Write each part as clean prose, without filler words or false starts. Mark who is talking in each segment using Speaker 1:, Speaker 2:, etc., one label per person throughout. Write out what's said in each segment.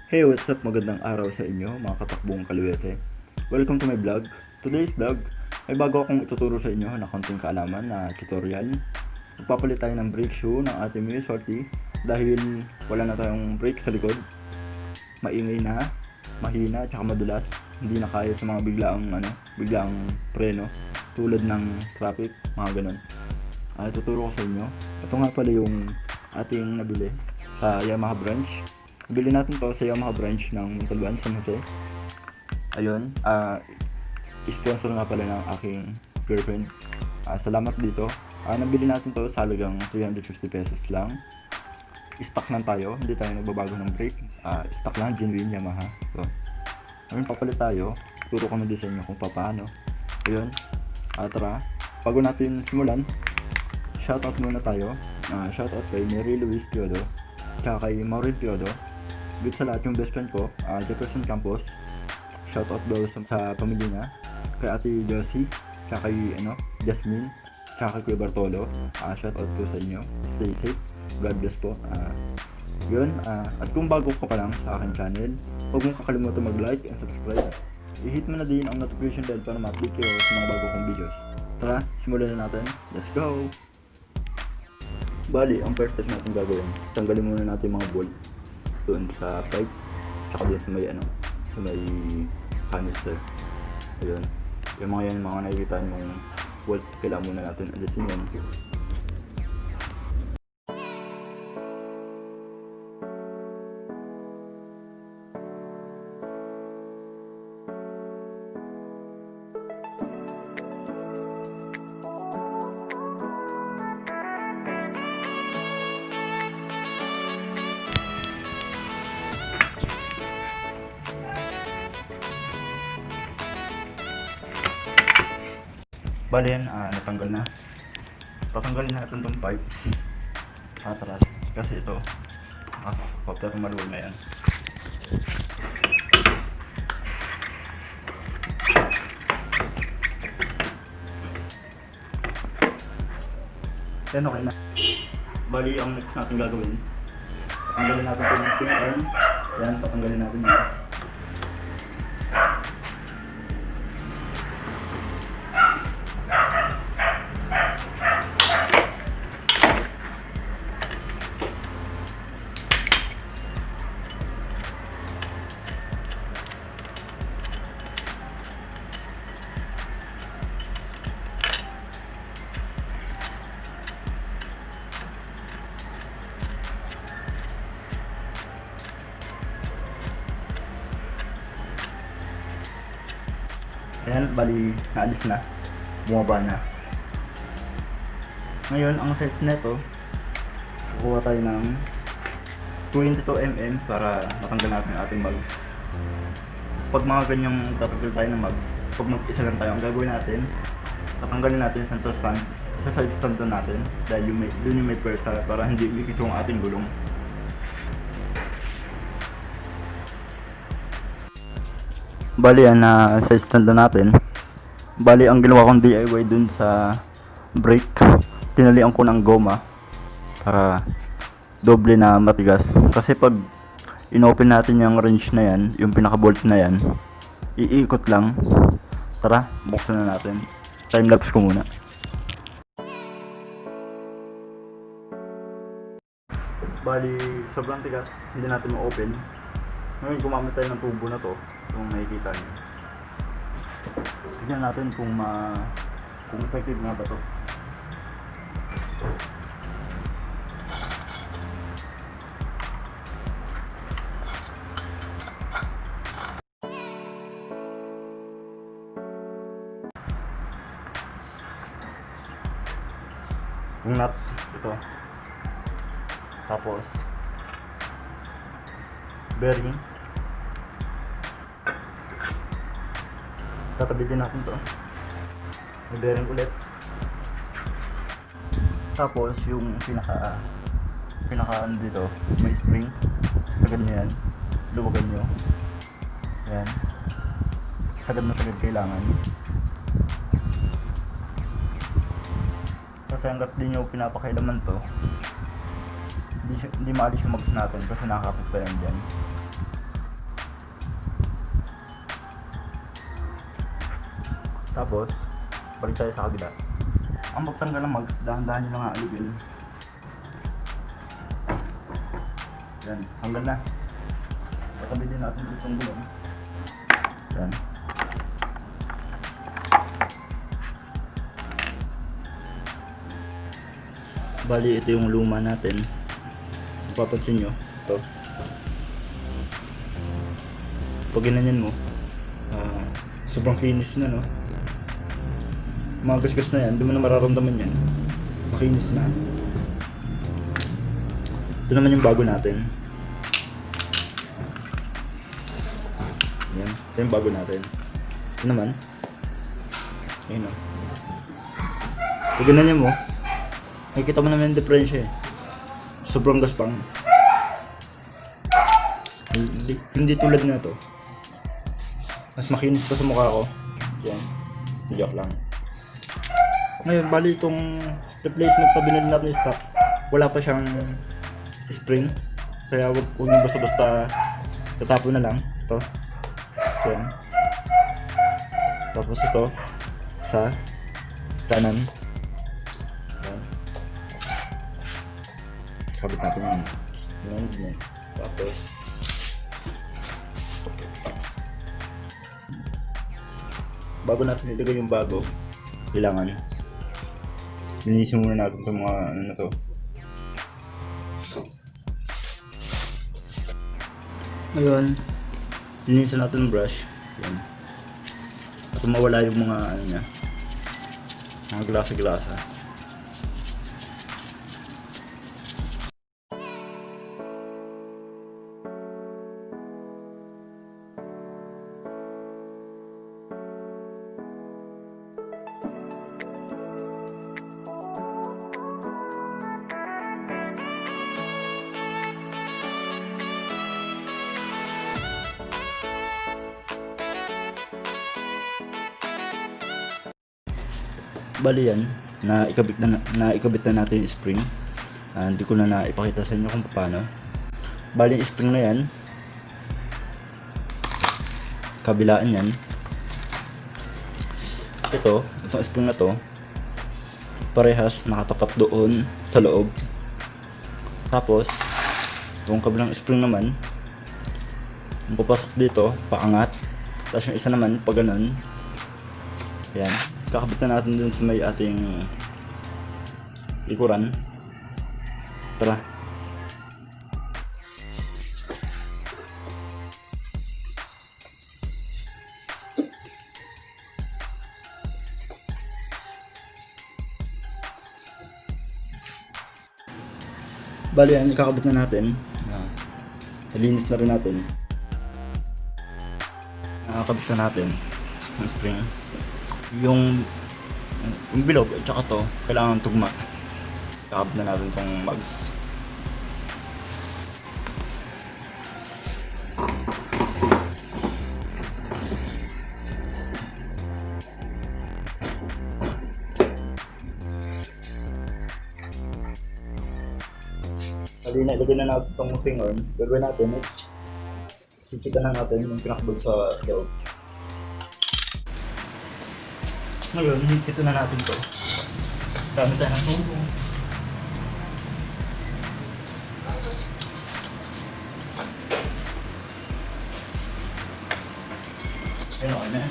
Speaker 1: Hey, what's up? Magandang araw sa inyo, mga katakbong kaliwete. Welcome to my vlog. Today's vlog, may bago akong ituturo sa inyo na konting kaalaman na tutorial. Magpapalit tayo ng brake shoe ng ating new Soulty dahil wala na tayong brake sa likod. Maingay na, mahina, tsaka madulas. Hindi na kaya sa mga biglaang preno tulad ng traffic, mga ganun. Tuturo ko sa inyo. Ito nga pala yung ating nabili sa Yamaha branch. Bili natin to sa Yamaha branch ng Montalban, San Jose. Ayun, sponsor nga pala ng aking girlfriend. Salamat dito. Nabili natin to sa halagang 350 pesos lang. Stock lang tayo, hindi tayo nagbabago ng brake. Stock lang, genuine Yamaha. So, ayun, papalit tayo. Turo ko na din sa inyo kung paano. Ayun, tara. Bago natin simulan, shoutout muna tayo. Shoutout kay Mary Luis Piodo, tsaka kay Maureen Piodo. Big sa lahat yung best friend ko, Jefferson Campos. Shoutout daw sa pamilya niya, kay Ate Josie, tsaka kay Jasmine, tsaka kay Bartolo. Shoutout po sa inyo. Stay safe. God bless po. Yun, at kung bago ka pa lang sa aking channel, huwag mong kakalimutan mag-like and subscribe. I-hit mo na din ang notification bell para ma-update kayo sa mga bago kong videos. Tara, simulan na natin. Let's go! Bali, ang first step natin gagawin, tanggalin muna natin mga bolt doon sa pipe, tsaka doon sa may canister. Ayun, yung mga nakikita yung bolt, kailangan muna natin alisin yan. Bali yan, natanggal na. Tatanggalin natin itong pipe atras kasi ito after maluwag na yan. Yan, okay na. Bali, ang next natin gagawin, tatanggalin natin itong spring arm. Yan, tatanggalin natin yan. Ayan, bali, naalis na. Bumaba na. Ngayon, ang size nito, kukuha tayo ng 22mm para matanggal natin yung ating mag. Pag mga ganyang tatanggal tayo ng mag, pag mag-isa lang tayo, ang gagawin natin, tatanggalin natin yung center stand sa side stand natin dahil yun yung may pwersa para hindi ikit yung ating gulong. Bali yan na sa stand na natin. Bali ang ginawa kong DIY dun sa brake, tinalian ko ng goma para doble na matigas. Kasi pag inopen natin yung wrench na yan, yung pinaka bolt na yan, iikot lang. Tara, buksan na natin. Time lapse ko muna. Bali sobrang tigas, hindi natin ma-open. Ngayon gumamit tayo ng tubo na to, kung nakikita nyo. Tignan natin kung effective nga ba to. Yung nut, ito. Tapos bearing, tatabi din natin to. May bearing ulit. Tapos yung pinaka dito, may spring. Sagad nyo yan, luwagan nyo yan, sagad na sagad kailangan. Kasi hanggat di nyo pinapakailaman to, hindi maalis yung mags natin kasi nakakapit pa yan dyan. Tapos, balik tayo sa kabila. Ang pagtanggal ng mags, dahan-dahan nyo lang aalugin. Yan, hanggang na. Patabi din natin itong gulong. Yan. Bali, ito yung luma natin. Mapapansin nyo, ito. Pag ginanyan mo, sobrang kinis na, no? Mga gasgas na yan, di mo na mararamdaman yan. Makinis na. Ito naman yung bago natin. Yan, ito yung bago natin. Ito naman. Ayun, no? Pag ginanyan mo, nakikita mo naman yung diferensya eh. Sobrang gaspang. Hindi tulad na to. Mas makinis pa sa mukha ko. Yan. Joke lang. Ngayon, bali itong replacement na binili natin yung stock, wala pa siyang spring. Kaya huwag nyo basta-basta tatapon na lang. Ito. Yan. Tapos ito sa kanan. Yan. Kabit natin yan. Yan. Tapos bago natin ilagay yung bago, kailangan linisin muna natin itong mga ano na to. Ngayon, linisin natin yung brush. Yan. At mawala yung mga ano niya, mga glasa-glasa. Bali yan, naikabit na natin yung spring. Hindi ko na naipakita sa inyo kung paano. Bali yung spring na yan, kabilaan yan. Itong spring na to, parehas nakatapat doon sa loob. Tapos yung kabilang spring naman, yung papasok dito, paangat. Tapos yung isa naman, pag ganun. Yan. Kakabit na natin dun sa may ating likuran. Tara. Bali yan, ikakabit na natin. Nalinis na rin natin. Nakakabit na natin ang spring. Yung bilog at saka to, kailangan tugma. Kakabit na natin tong mags. Sabi na, ilagay na natin itong finger. Gagawin natin next, siksikan na natin yung pinakbog sa loob. Ngayon, higpito na natin to. Gamit tayo ng tubo. Ayun, okay na.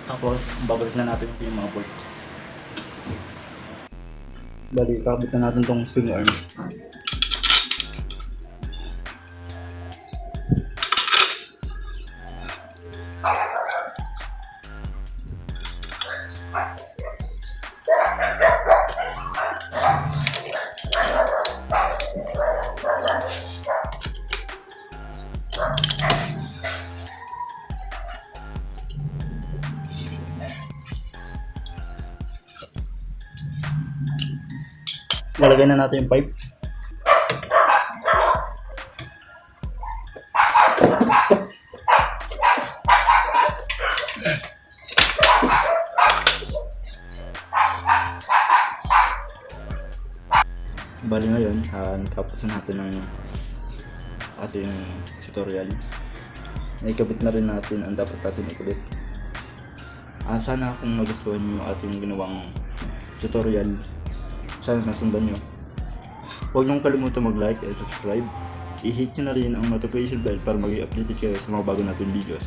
Speaker 1: Tapos, babalik na natin yung mga bolt. Bali, kakabit na natin tong swing arm. Lalagay na natin yung pipe. Bali ngayon, tapos na natin ang ating tutorial. Naikabit na rin natin ang dapat natin ikabit. Sana kung nagustuhan nyo yung ating ginawang tutorial, sana nasundan nyo. Huwag niyong kalimutan mag-like and subscribe. I-hit nyo na rin ang notification bell para maging updated kayo sa mga bago natin videos.